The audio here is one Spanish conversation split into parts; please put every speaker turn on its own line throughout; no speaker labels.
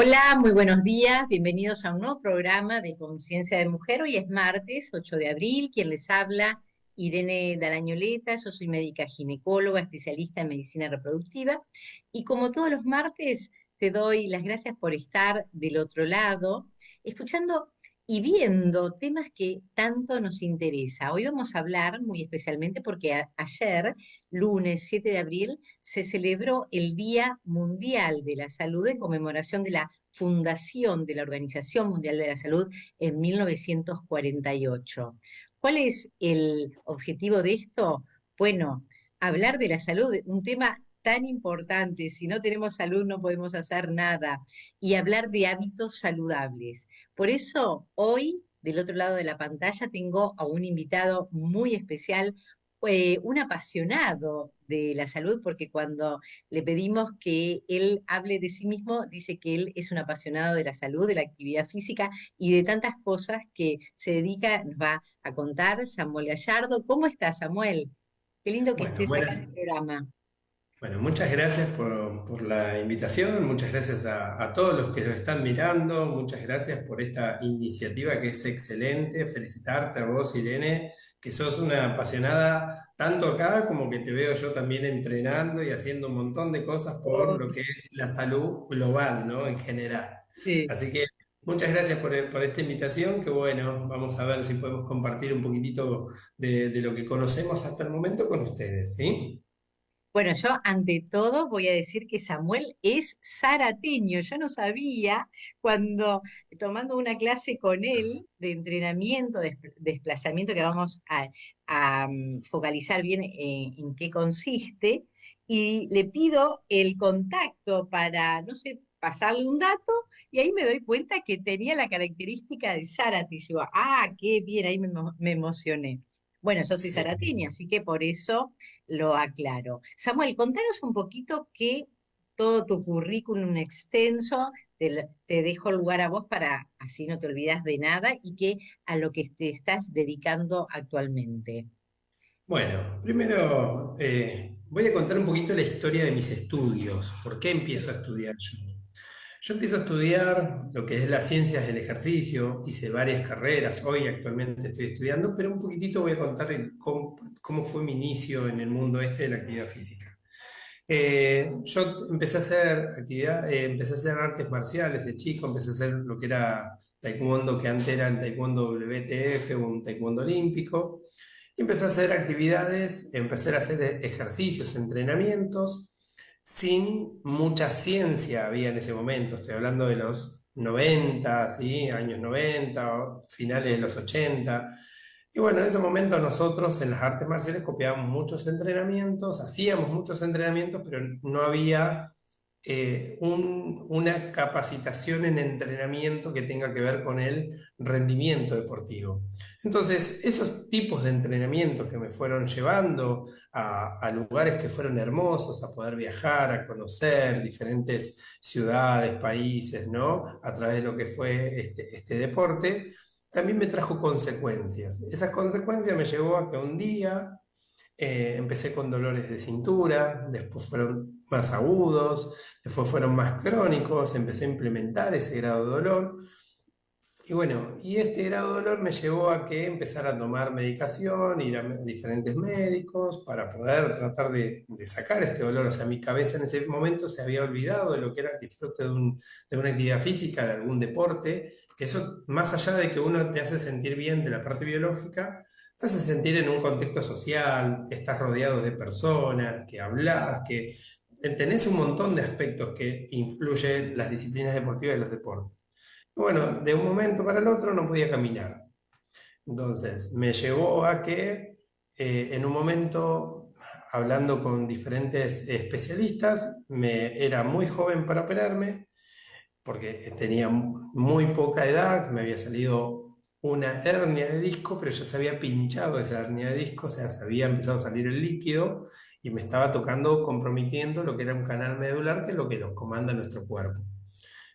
Hola, muy buenos días. Bienvenidos a un nuevo programa de Conciencia de Mujer. Hoy es martes 8 de abril. Quien les habla, Irene Darañoleta. Yo soy médica ginecóloga, especialista en medicina reproductiva. Y como todos los martes, te doy las gracias por estar del otro lado, escuchando y viendo temas que tanto nos interesa. Hoy vamos a hablar muy especialmente porque ayer, lunes 7 de abril, se celebró el Día Mundial de la Salud en conmemoración de la fundación de la Organización Mundial de la Salud en 1948. ¿Cuál es el objetivo de esto? Bueno, hablar de la salud, un tema tan importante. Si no tenemos salud no podemos hacer nada. Y hablar de hábitos saludables. Por eso, hoy, del otro lado de la pantalla, tengo a un invitado muy especial, un apasionado de la salud, porque cuando le pedimos que él hable de sí mismo, dice que él es un apasionado de la salud, de la actividad física y de tantas cosas que se dedica, nos va a contar Samuel Gallardo. ¿Cómo estás, Samuel? Qué lindo que
Bueno,
estés acá en el programa.
bueno, muchas gracias por la invitación, muchas gracias a todos los que lo están mirando, muchas gracias por esta iniciativa que es excelente. Felicitarte a vos, Irene, que sos una apasionada tanto acá como que te veo yo también entrenando y haciendo un montón de cosas por
Oh,
lo que es la salud global, ¿no? En general.
sí.
Así que muchas gracias por esta invitación, que bueno, vamos a ver si podemos compartir un poquitito de lo que conocemos hasta el momento con ustedes, ¿sí?
Bueno, yo ante todo voy a decir que Samuel es zarateño. Yo no sabía cuando tomando una clase con él de entrenamiento, de desplazamiento, que vamos a focalizar bien en qué consiste, y le pido el contacto para, no sé, pasarle un dato, y ahí me doy cuenta que tenía la característica de Zárate. Y yo, ah, qué bien, ahí me emocioné. Bueno, yo soy
Sí.
zarateña, así que por eso lo aclaro. Samuel, contanos un poquito que todo tu currículum extenso, te dejo el lugar a vos para así no te olvidas de nada y que a lo que te estás dedicando actualmente.
Bueno, primero voy a contar un poquito la historia de mis estudios. ¿Por qué empiezo a estudiar yo? Yo empiezo a estudiar lo que es las ciencias del ejercicio, hice varias carreras, hoy actualmente estoy estudiando, pero un poquitito voy a contar cómo fue mi inicio en el mundo este de la actividad física. Yo empecé a hacer empecé a hacer artes marciales de chico, empecé a hacer lo que era taekwondo, que antes era el taekwondo WTF, un taekwondo olímpico. Y empecé a hacer actividades, empecé a hacer ejercicios, entrenamientos, sin mucha ciencia había en ese momento. Estoy hablando de los 90, ¿sí? Años 90, o finales de los 80. Y bueno, en ese momento nosotros en las artes marciales copiábamos muchos entrenamientos, hacíamos muchos entrenamientos, pero no había una capacitación en entrenamiento que tenga que ver con el rendimiento deportivo. Entonces, esos tipos de entrenamientos que me fueron llevando a lugares que fueron hermosos, a poder viajar, a conocer diferentes ciudades, países, ¿no? A través de lo que fue este deporte, también me trajo consecuencias. Esas consecuencias me llevó a que un día empecé con dolores de cintura, después fueron más agudos, después fueron más crónicos, empecé a implementar ese grado de dolor. Y bueno, y este grado de dolor me llevó a que empezara a tomar medicación, ir a diferentes médicos para poder tratar de sacar este dolor. O sea, mi cabeza en ese momento se había olvidado de lo que era el disfrute de una actividad física, de algún deporte, que eso, más allá de que uno te hace sentir bien de la parte biológica, te hace sentir en un contexto social, estás rodeado de personas, que hablas, que tenés un montón de aspectos que influyen las disciplinas deportivas y los deportes. Bueno, de un momento para el otro no podía caminar. Entonces, me llevó a que en un momento, hablando con diferentes especialistas, era muy joven para operarme, porque tenía muy poca edad, me había salido una hernia de disco, pero ya se había pinchado esa hernia de disco, o sea, se había empezado a salir el líquido y me estaba tocando, comprometiendo lo que era un canal medular, que es lo que nos comanda nuestro cuerpo.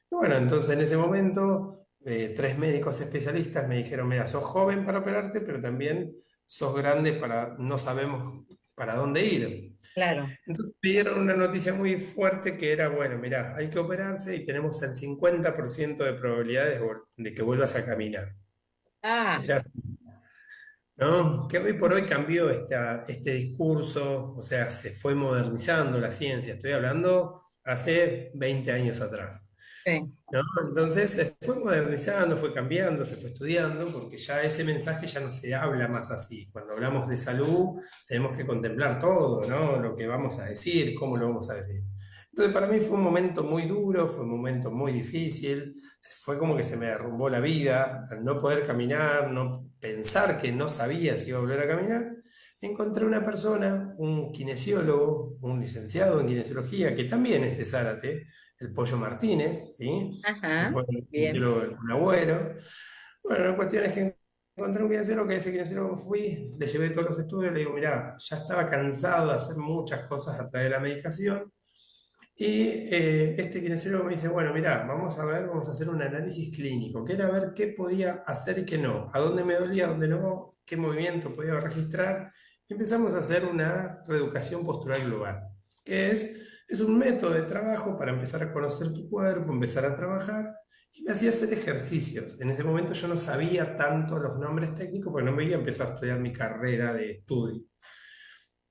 Y bueno, entonces en ese momento, tres médicos especialistas me dijeron, mira, sos joven para operarte, pero también sos grande para, no sabemos para dónde ir.
claro.
Entonces me dieron una noticia muy fuerte que era, bueno, mirá, hay que operarse y tenemos el 50% de probabilidades de que vuelvas a caminar.
Ah,
Era así, ¿no? Que hoy por hoy cambió este discurso, o sea, se fue modernizando la ciencia. Estoy hablando hace 20 años atrás.
sí.
¿No? Entonces se fue modernizando, fue cambiando, se fue estudiando, porque ya ese mensaje ya no se habla más así. Cuando hablamos de salud, tenemos que contemplar todo, ¿no? Lo que vamos a decir, cómo lo vamos a decir. Entonces, para mí fue un momento muy duro, fue un momento muy difícil, fue como que se me derrumbó la vida, al no poder caminar, no pensar que no sabía si iba a volver a caminar. Encontré una persona, un kinesiólogo, un licenciado en kinesiología, que también es de Zárate, el Pollo Martínez, ¿sí? Que
Ajá,
fue el
bien.
kinesiólogo del Kun Agüero. Bueno, la cuestión es que encontré un kinesiólogo, que ese kinesiólogo fui, le llevé todos los estudios, le digo, mirá, ya estaba cansado de hacer muchas cosas a través de la medicación. Y este kinesiólogo me dice, bueno, mirá, vamos a ver, vamos a hacer un análisis clínico, que era ver qué podía hacer y qué no, a dónde me dolía, a dónde no, qué movimiento podía registrar. Y empezamos a hacer una reeducación postural global, que es un método de trabajo para empezar a conocer tu cuerpo, empezar a trabajar. Y me hacía hacer ejercicios. En ese momento yo no sabía tanto los nombres técnicos porque no me había empezado a estudiar mi carrera de estudio.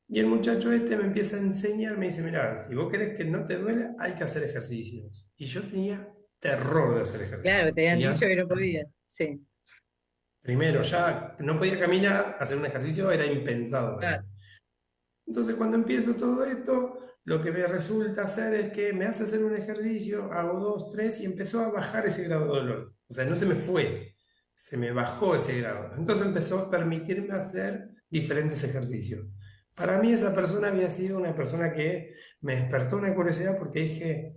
Y el muchacho este me empieza a enseñar, me dice, mira, si vos querés que no te duela, hay que hacer ejercicios. Y yo tenía terror de hacer
Claro,
ejercicios.
te habían
Tenía,
dicho que no podías. Sí,
primero, ya no podía caminar, hacer un ejercicio era impensado para mí.
claro.
Entonces, cuando empiezo todo esto, lo que me resulta hacer es que me hace hacer un ejercicio, hago dos, tres, y empezó a bajar ese grado de dolor. O sea, no se me fue, se me bajó ese grado. Entonces empezó a permitirme hacer diferentes ejercicios. Para mí esa persona había sido una persona que me despertó una curiosidad porque dije,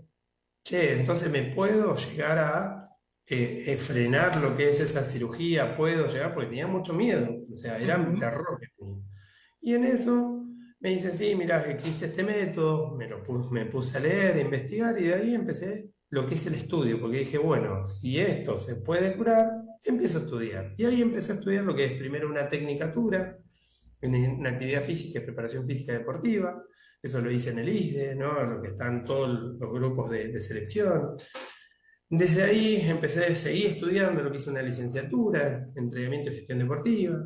che, entonces me puedo llegar a frenar lo que es esa cirugía, puedo llegar, porque tenía mucho miedo, o sea, era mi
Ujú.
terror que tenía. Y en eso me dice, sí, mira, existe este método, me puse a leer, a investigar y de ahí empecé lo que es el estudio, porque dije, bueno, si esto se puede curar, empiezo a estudiar. Y ahí empecé a estudiar lo que es primero una tecnicatura en actividad física y preparación física deportiva. Eso lo hice en el ISDE, ¿no? Lo que están todos los grupos de selección. Desde ahí empecé, seguí estudiando lo que es una licenciatura en entrenamiento y gestión deportiva.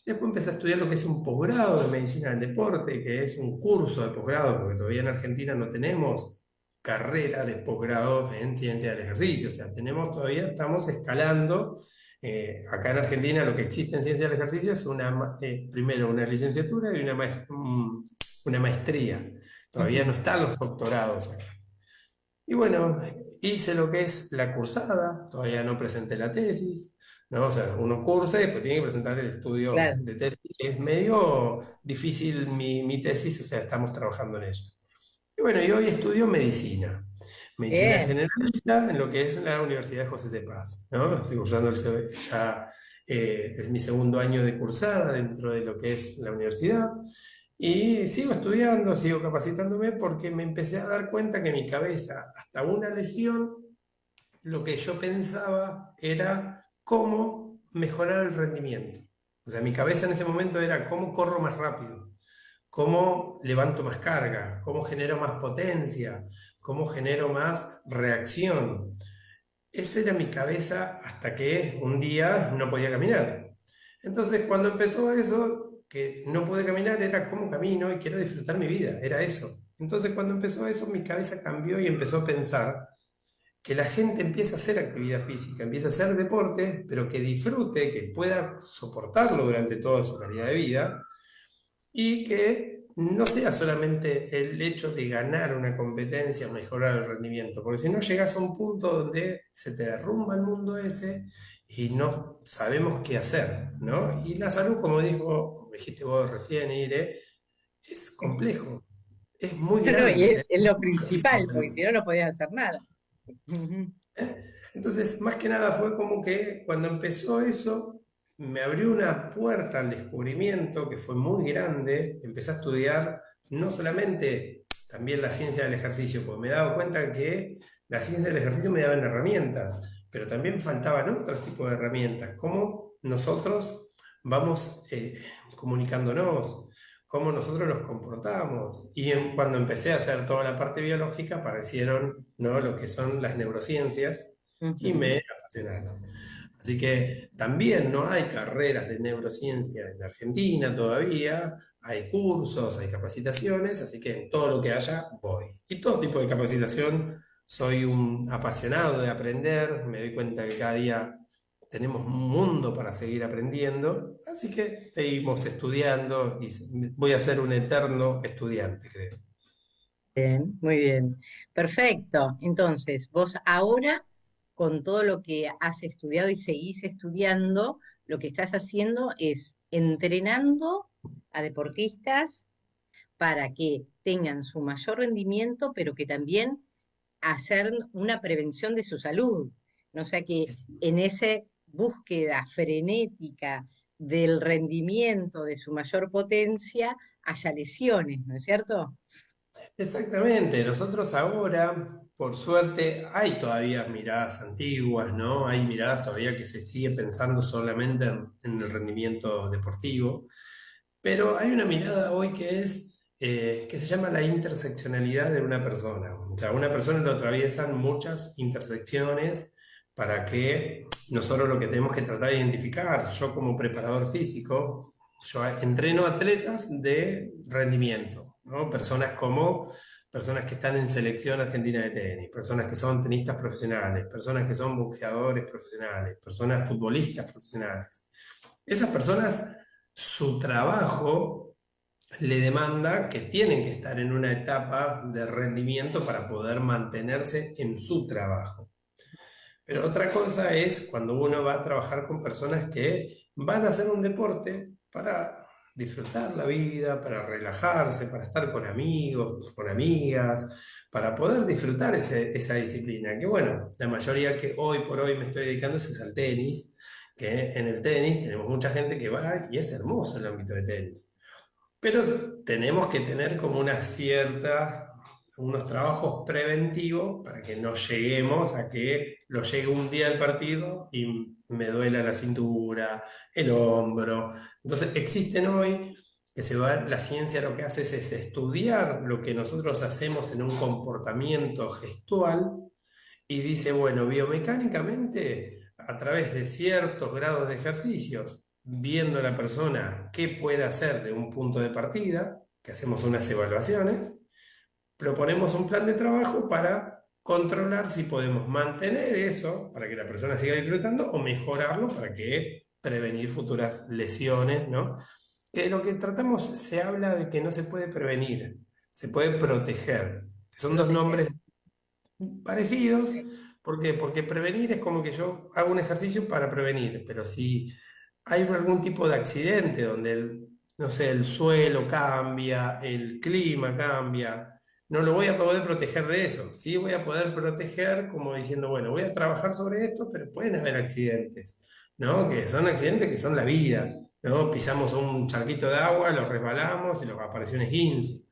Después empecé a estudiar lo que es un posgrado de medicina del deporte, que es un curso de posgrado, porque todavía en Argentina no tenemos carrera de posgrado en ciencia del ejercicio. O sea, todavía estamos escalando. Acá en Argentina lo que existe en ciencia del ejercicio es primero una licenciatura y una maestría. Todavía no
Ujú.
están los doctorados acá. Y bueno, hice lo que es la cursada, todavía no presenté la tesis, ¿no? O sea, uno cursa y después tiene que presentar el estudio
Claro.
de tesis. Es medio difícil mi tesis, o sea, estamos trabajando en ello. Y bueno, y hoy estudio medicina, medicina
Bien.
generalista en lo que es la Universidad de José de Paz, ¿no? Estoy cursando ya, es mi segundo año de cursada dentro de lo que es la universidad. Y sigo estudiando, sigo capacitándome porque me empecé a dar cuenta que en mi cabeza, hasta una lesión, lo que yo pensaba era cómo mejorar el rendimiento. O sea, mi cabeza en ese momento era cómo corro más rápido, cómo levanto más carga, cómo genero más potencia, cómo genero más reacción. Esa era mi cabeza hasta que un día no podía caminar. Entonces, cuando empezó eso, que no pude caminar, era cómo camino y quiero disfrutar mi vida, era eso. Entonces, cuando empezó eso, mi cabeza cambió y empezó a pensar que la gente empieza a hacer actividad física, empieza a hacer deporte, pero que disfrute, que pueda soportarlo durante toda su calidad de vida y que no sea solamente el hecho de ganar una competencia o mejorar el rendimiento, porque si no llegas a un punto donde se te derrumba el mundo ese y no sabemos qué hacer, ¿no? Y la salud, como dijiste vos recién, Ire, es complejo, es muy
No, no, y
grande, hay
es lo
muchos tipos
principal,
de
porque
salud.
si no, no podías hacer nada. Ujú.
Entonces, más que nada fue como que cuando empezó eso, me abrió una puerta al descubrimiento que fue muy grande. Empecé a estudiar no solamente también la ciencia del ejercicio, porque me he dado cuenta que la ciencia del ejercicio me daban herramientas, pero también faltaban otros tipos de herramientas, como nosotros vamos comunicándonos, cómo nosotros los comportamos. Y cuando empecé a hacer toda la parte biológica, aparecieron, ¿no?, lo que son las neurociencias y
Ujú.
me apasionaron. Así que también no hay carreras de neurociencia en Argentina todavía, hay cursos, hay capacitaciones, así que en todo lo que haya voy. Y todo tipo de capacitación, soy un apasionado de aprender, me doy cuenta que cada día tenemos un mundo para seguir aprendiendo, así que seguimos estudiando y voy a ser un eterno estudiante, creo.
Bien, muy bien. Perfecto. Entonces, vos ahora, con todo lo que has estudiado y seguís estudiando, lo que estás haciendo es entrenando a deportistas para que tengan su mayor rendimiento, pero que también hacer una prevención de su salud. ¿No? O sea que en esa búsqueda frenética del rendimiento de su mayor potencia haya lesiones, ¿no es cierto?
Exactamente, nosotros ahora, por suerte, hay todavía miradas antiguas, ¿no? Hay miradas todavía que se sigue pensando solamente en el rendimiento deportivo, pero hay una mirada hoy que se llama la interseccionalidad de una persona. O sea, una persona lo atraviesan muchas intersecciones para que nosotros lo que tenemos que tratar de identificar, yo como preparador físico, yo entreno atletas de rendimiento, ¿no? Personas que están en selección argentina de tenis, personas que son tenistas profesionales, personas que son boxeadores profesionales, personas futbolistas profesionales. Esas personas, su trabajo le demanda que tienen que estar en una etapa de rendimiento para poder mantenerse en su trabajo. Pero otra cosa es cuando uno va a trabajar con personas que van a hacer un deporte para disfrutar la vida, para relajarse, para estar con amigos, con amigas, para poder disfrutar esa disciplina. Que bueno, la mayoría que hoy por hoy me estoy dedicando es al tenis, que en el tenis tenemos mucha gente que va y es hermoso el ámbito de tenis. Pero tenemos que tener como unos trabajos preventivos para que no lleguemos a que lo llegue un día al partido y me duela la cintura, el hombro. Entonces existen hoy la ciencia lo que hace es estudiar lo que nosotros hacemos en un comportamiento gestual y dice, bueno, biomecánicamente, a través de ciertos grados de ejercicios, viendo a la persona qué puede hacer de un punto de partida, que hacemos unas evaluaciones, proponemos un plan de trabajo para controlar si podemos mantener eso para que la persona siga disfrutando o mejorarlo para que prevenir futuras lesiones, ¿no? Que lo que tratamos se habla de que no se puede prevenir, se puede proteger, que son dos
Proteger.
nombres parecidos.
Sí.
¿Por qué? Porque prevenir es como que yo hago un ejercicio para prevenir, pero si hay algún tipo de accidente donde no sé, el suelo cambia, el clima cambia, no lo voy a poder proteger de eso. Sí voy a poder proteger como diciendo, bueno, voy a trabajar sobre esto, pero pueden haber accidentes, ¿no? Que son accidentes que son la vida, ¿no? Pisamos un charquito de agua, lo resbalamos y nos apareció un esguince.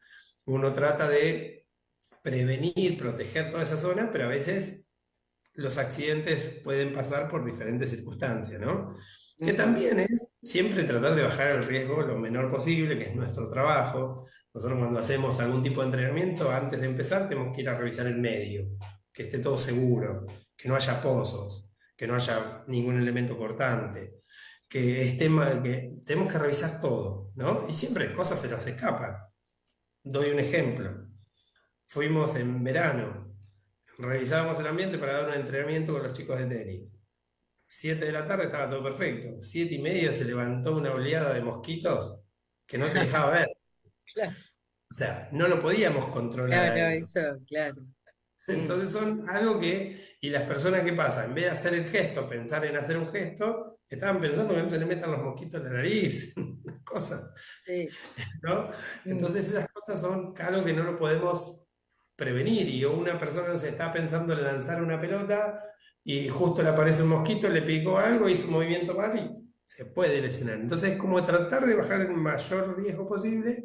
Uno trata de prevenir, proteger toda esa zona, pero a veces los accidentes pueden pasar por diferentes circunstancias, ¿no? Que
Ujú.
también es siempre tratar de bajar el riesgo lo menor posible, que es nuestro trabajo. Nosotros cuando hacemos algún tipo de entrenamiento, antes de empezar, tenemos que ir a revisar el medio, que esté todo seguro, que no haya pozos, que no haya ningún elemento cortante, que tenemos que revisar todo, ¿no? Y siempre cosas se nos escapan. Doy un ejemplo. Fuimos en verano, revisábamos el ambiente para dar un entrenamiento con los chicos de tenis. 7 de la tarde estaba todo perfecto. 7:30 se levantó una oleada de mosquitos que no te dejaba ver.
Claro,
O sea, no lo podíamos controlar a
claro,
eso.
eso, claro. Mm.
Entonces son algo y las personas que pasan, en vez de hacer el gesto, pensar en hacer un gesto, estaban pensando que no se le metan los mosquitos en la nariz, cosas,
Sí.
¿no?
Mm.
Entonces esas cosas son algo que no lo podemos prevenir y una persona no se está pensando en lanzar una pelota y justo le aparece un mosquito, le picó algo, hizo un movimiento mal y se puede lesionar. Entonces es como tratar de bajar el mayor riesgo posible,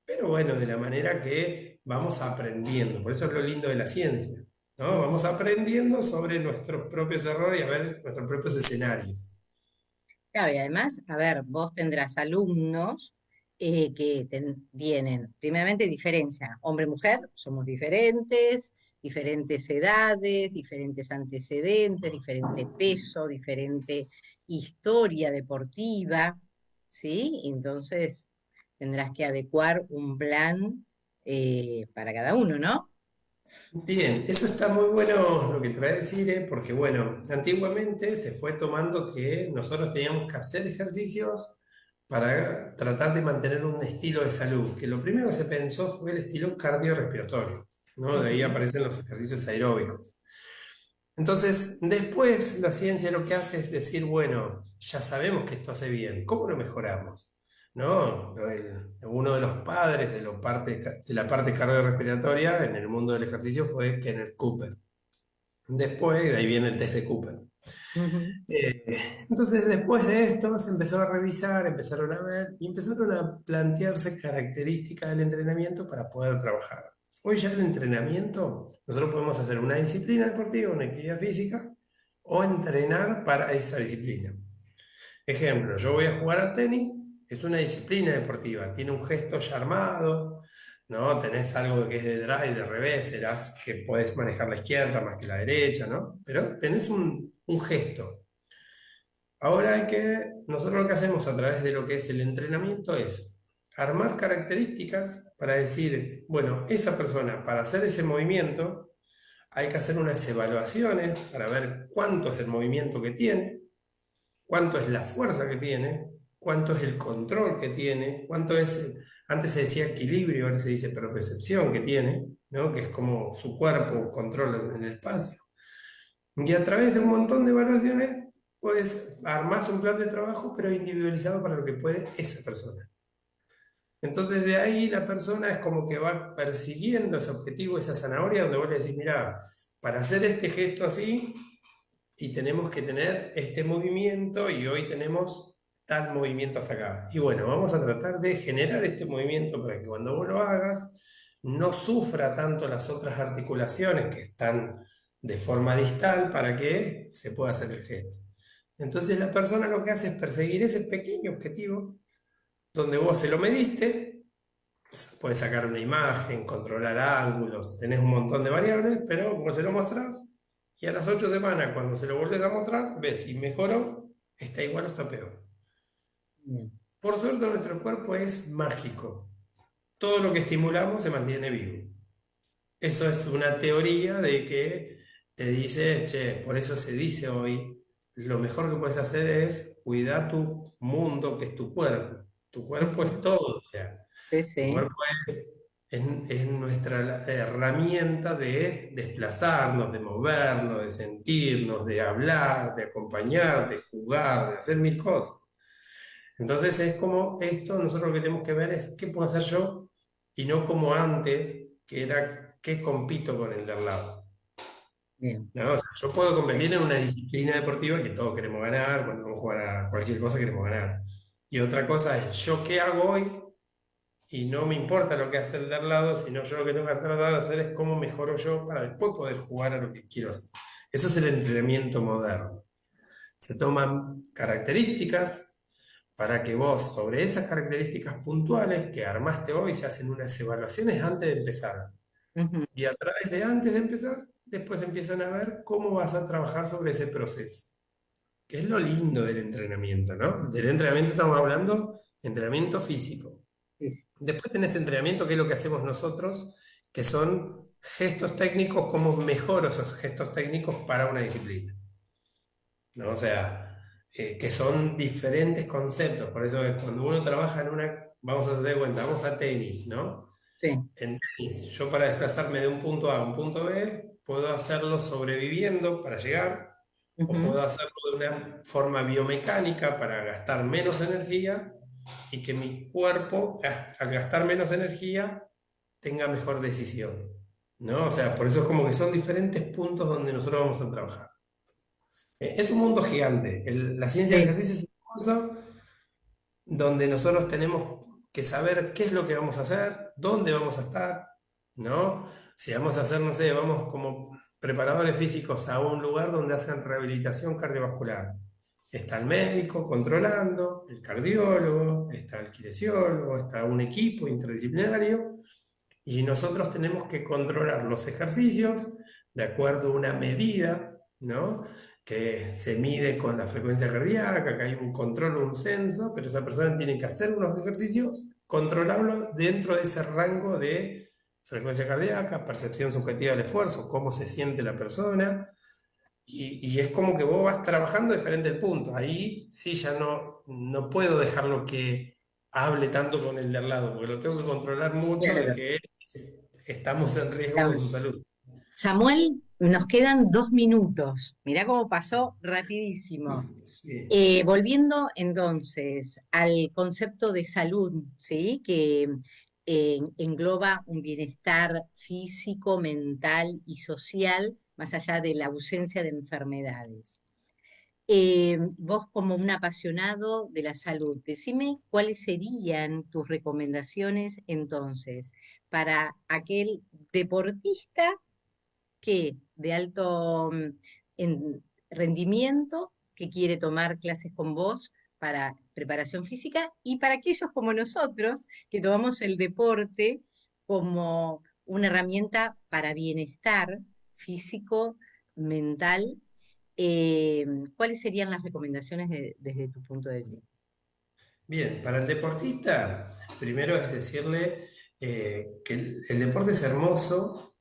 pero bueno, de la manera que vamos aprendiendo. Por eso es lo lindo de la ciencia, ¿no?
Ujú.
Vamos aprendiendo sobre nuestros propios errores y a ver nuestros propios escenarios.
Claro, y además, a ver, vos tendrás alumnos tienen, primeramente, diferencia. Hombre-mujer, somos diferentes, diferentes edades, diferentes antecedentes, diferente peso, diferente historia deportiva, ¿sí? Entonces, tendrás que adecuar un plan para cada uno, ¿no?
Bien, eso está muy bueno lo que trae decir, porque bueno, antiguamente se fue tomando que nosotros teníamos que hacer ejercicios para tratar de mantener un estilo de salud, que lo primero que se pensó fue el estilo cardiorrespiratorio, ¿no? De ahí
Ujú.
aparecen los ejercicios aeróbicos. Entonces, después la ciencia lo que hace es decir, bueno, ya sabemos que esto hace bien, ¿cómo lo mejoramos? ¿No? Uno de los padres de la parte cardiorrespiratoria en el mundo del ejercicio fue Kenneth Cooper. Después, de ahí viene el test de Cooper.
Ujú.
Entonces, después de esto, se empezó a revisar, empezaron a ver y empezaron a plantearse características del entrenamiento para poder trabajar. Hoy ya el entrenamiento, nosotros podemos hacer una disciplina deportiva, una actividad física, o entrenar para esa disciplina. Ejemplo, yo voy a jugar al tenis, es una disciplina deportiva, tiene un gesto ya armado, ¿no? Tenés algo que es de drive, de revés, serás que podés manejar la izquierda más que la derecha, ¿no? Pero tenés un gesto. Ahora nosotros lo que hacemos a través de lo que es el entrenamiento es armar características para decir, bueno, esa persona para hacer ese movimiento hay que hacer unas evaluaciones para ver cuánto es el movimiento que tiene, cuánto es la fuerza que tiene, cuánto es el control que tiene, antes se decía equilibrio, ahora se dice propiocepción que tiene, ¿no? Que es como su cuerpo controla en el espacio. Y a través de un montón de evaluaciones, pues armás un plan de trabajo, pero individualizado para lo que puede esa persona. Entonces de ahí la persona es como que va persiguiendo ese objetivo, esa zanahoria, donde vos le decís, mira, para hacer este gesto así, y tenemos que tener este movimiento, y hoy tenemos tal movimiento hasta acá. Y bueno, vamos a tratar de generar este movimiento para que cuando vos lo hagas, no sufra tanto las otras articulaciones que están de forma distal para que se pueda hacer el gesto. Entonces la persona lo que hace es perseguir ese pequeño objetivo donde vos se lo mediste, puedes sacar una imagen, controlar ángulos, tenés un montón de variables, pero vos se lo mostrás y a las 8 semanas, cuando se lo volvés a mostrar, ves si mejoró, está igual o está peor.
Bien.
Por suerte nuestro cuerpo es mágico. Todo lo que estimulamos se mantiene vivo. Eso es una teoría de que te dice, che, por eso se dice hoy, lo mejor que puedes hacer es cuidar tu mundo, que es tu cuerpo. Tu cuerpo es
Ujú.
todo, o sea,
Sí,
tu
sí,
cuerpo es nuestra herramienta de desplazarnos, de movernos, de sentirnos, de hablar, de acompañar, de jugar, de hacer mil cosas. Entonces es como esto, nosotros lo que tenemos que ver es qué puedo hacer yo y no como antes, que era qué compito con el de al lado.
bien.
¿No? O sea, yo puedo
Sí.
competir en una disciplina deportiva que todos queremos ganar, cuando vamos a jugar a cualquier cosa queremos ganar. Y otra cosa es yo qué hago hoy y no me importa lo que hace el de al lado, sino yo lo que tengo que tratar de hacer es cómo mejoro yo para después poder jugar a lo que quiero hacer. Eso es el entrenamiento moderno. Se toman características para que vos, sobre esas características puntuales que armaste hoy, se hacen unas evaluaciones antes de empezar.
Ujú.
Y a través de antes de empezar, después empiezan a ver cómo vas a trabajar sobre ese proceso. Que es lo lindo del entrenamiento, ¿no? Del entrenamiento estamos hablando de entrenamiento físico.
Sí, sí.
Después tenés entrenamiento, que es lo que hacemos nosotros, que son gestos técnicos, cómo mejoro esos gestos técnicos para una disciplina, ¿no? O sea, que son diferentes conceptos. Por eso es cuando uno trabaja en una, vamos a hacer de cuenta, vamos a tenis, ¿no?
Sí.
En tenis, yo para desplazarme de un punto A a un punto B, puedo hacerlo sobreviviendo para llegar, o
Ujú.
puedo hacerlo de una forma biomecánica para gastar menos energía y que mi cuerpo, al gastar menos energía, tenga mejor decisión, ¿no? O sea, por eso es como que son diferentes puntos donde nosotros vamos a trabajar. Es un mundo gigante. La ciencia del
Sí.
ejercicio es una cosa donde nosotros tenemos que saber qué es lo que vamos a hacer, dónde vamos a estar, ¿no? Si vamos a hacer, no sé, vamos como preparadores físicos a un lugar donde hacen rehabilitación cardiovascular. Está el médico controlando, el cardiólogo, está el kinesiólogo, está un equipo interdisciplinario y nosotros tenemos que controlar los ejercicios de acuerdo a una medida, ¿no? Que se mide con la frecuencia cardíaca, que hay un control, un censo, pero esa persona tiene que hacer unos ejercicios, controlarlo dentro de ese rango de frecuencia cardíaca, percepción subjetiva del esfuerzo, cómo se siente la persona, y es como que vos vas trabajando diferente el punto. Ahí sí ya no puedo dejarlo que hable tanto con el de al lado, porque lo tengo que controlar mucho de
Claro.
que estamos en riesgo con su salud.
Samuel, nos quedan 2 minutos. Mirá cómo pasó rapidísimo.
Sí.
Volviendo entonces al concepto de salud, ¿sí? Que engloba un bienestar físico, mental y social, más allá de la ausencia de enfermedades. Vos como un apasionado de la salud, decime cuáles serían tus recomendaciones entonces para aquel deportista que de alto rendimiento, que quiere tomar clases con vos para preparación física, y para aquellos como nosotros que tomamos el deporte como una herramienta para bienestar físico, mental. ¿Cuáles serían las recomendaciones desde tu punto de vista?
Bien, para el deportista, primero es decirle que el deporte es hermoso,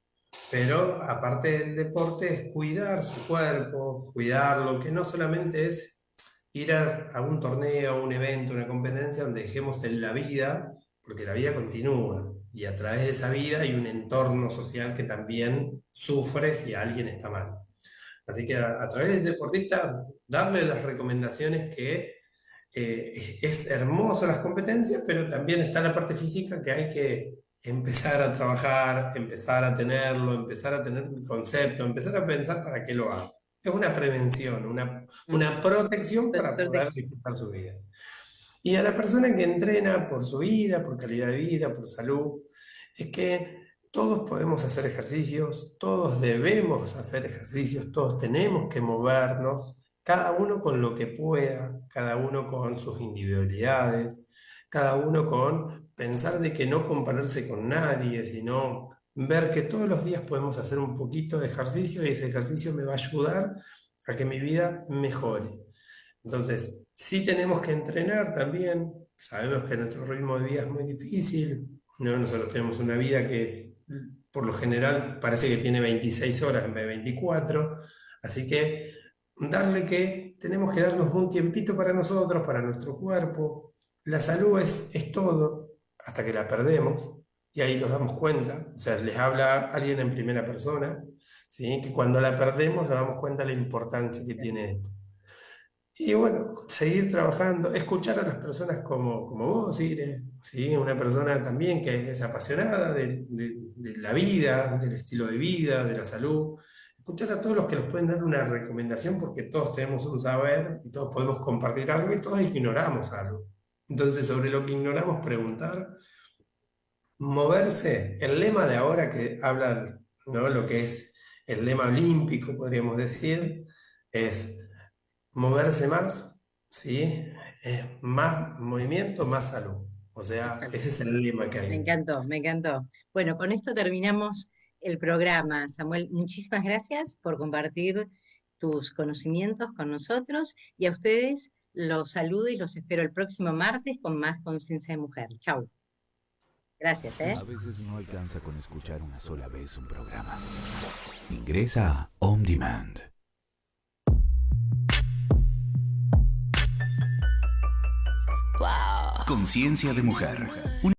pero aparte del deporte es cuidar su cuerpo, cuidarlo, que no solamente es ir a un torneo, a un evento, una competencia donde dejemos en la vida, porque la vida continúa y a través de esa vida hay un entorno social que también sufre si alguien está mal. Así que a través de ese deportista, darle las recomendaciones que es hermoso las competencias, pero también está la parte física que hay que empezar a trabajar, empezar a tenerlo, empezar a tener el concepto, empezar a pensar para qué lo hago. Es una prevención,
Mm,
una protección para poder
Protección.
disfrutar su vida. Y a la persona que entrena por su vida, por calidad de vida, por salud, es que todos podemos hacer ejercicios, todos debemos hacer ejercicios, todos tenemos que movernos, cada uno con lo que pueda, cada uno con sus individualidades, cada uno con pensar de que no compararse con nadie, sino ver que todos los días podemos hacer un poquito de ejercicio y ese ejercicio me va a ayudar a que mi vida mejore. Entonces, sí tenemos que entrenar también. Sabemos que nuestro ritmo de vida es muy difícil, ¿no? Nosotros tenemos una vida que es, por lo general, parece que tiene 26 horas en vez de 24. Así que darle que tenemos que darnos un tiempito para nosotros, para nuestro cuerpo. La salud es todo hasta que la perdemos y ahí nos damos cuenta. O sea, les habla alguien en primera persona, ¿sí? Que cuando la perdemos nos damos cuenta de la importancia que tiene esto. Y bueno, seguir trabajando, escuchar a las personas como vos, Ire, ¿sí? Una persona también que es apasionada de la vida, del estilo de vida, de la salud. Escuchar a todos los que nos pueden dar una recomendación porque todos tenemos un saber y todos podemos compartir algo y todos ignoramos algo. Entonces, sobre lo que ignoramos, preguntar, moverse. El lema de ahora que hablan, ¿no? Lo que es el lema olímpico, podríamos decir, es moverse más, ¿sí? Es más movimiento, más salud. O sea,
Exacto.
ese es el lema que
Me
hay.
encantó, me encantó. Bueno, con esto terminamos el programa. Samuel, muchísimas gracias por compartir tus conocimientos con nosotros y a ustedes los saludo y los espero el próximo martes con más conciencia de mujer. Chau. Gracias, ¿eh?
A veces no alcanza con escuchar una sola vez un programa. Ingresa a On Demand. Conciencia de mujer.